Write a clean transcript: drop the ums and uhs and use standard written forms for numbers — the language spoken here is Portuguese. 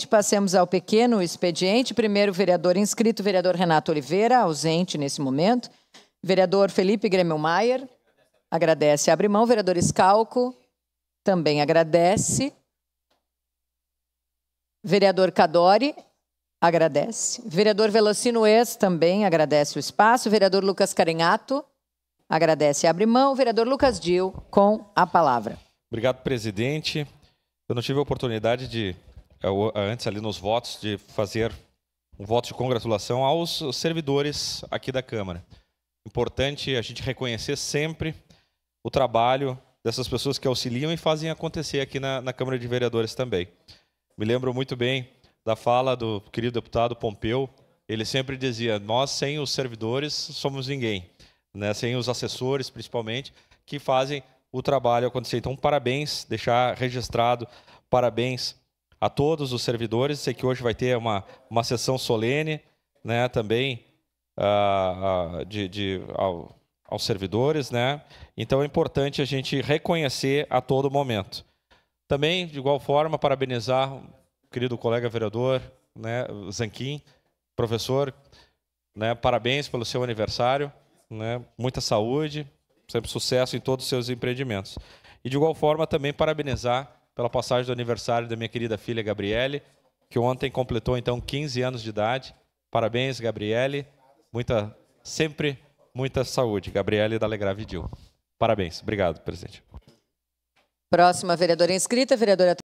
expediente. Passemos ao pequeno expediente. Primeiro, vereador inscrito, vereador Renato Oliveira, ausente nesse momento. Vereador Felipe Gremmelmaier, agradece, abre mão. Vereador Scalco, também agradece. Vereador Cadori, agradece. Vereador Velocino Ex, também agradece o espaço. Vereador Lucas Carenhato, agradece, abre mão. Vereador Lucas Dil, com a palavra. Obrigado, presidente. Eu não tive a oportunidade de, antes ali nos votos, de fazer um voto de congratulação aos servidores aqui da Câmara. Importante a gente reconhecer sempre o trabalho dessas pessoas que auxiliam e fazem acontecer aqui na Câmara de Vereadores também. Me lembro muito bem da fala do querido deputado Pompeu. Ele sempre dizia, nós sem os servidores somos ninguém, né? Sem os assessores, principalmente, que fazem o trabalho acontecer. Então, parabéns, deixar registrado, parabéns a todos os servidores. Sei que hoje vai ter uma sessão solene, né, também aos servidores, né? Então, é importante a gente reconhecer a todo momento. Também, de igual forma, parabenizar o querido colega vereador, né, Zanquim, professor, né, parabéns pelo seu aniversário, né, muita saúde, sempre sucesso em todos os seus empreendimentos. E, de igual forma, também parabenizar pela passagem do aniversário da minha querida filha Gabriele, que ontem completou, então, 15 anos de idade. Parabéns, Gabriele. Sempre muita saúde. Gabriele da Legrave Dil. Parabéns. Obrigado, presidente. Próxima vereadora inscrita, vereadora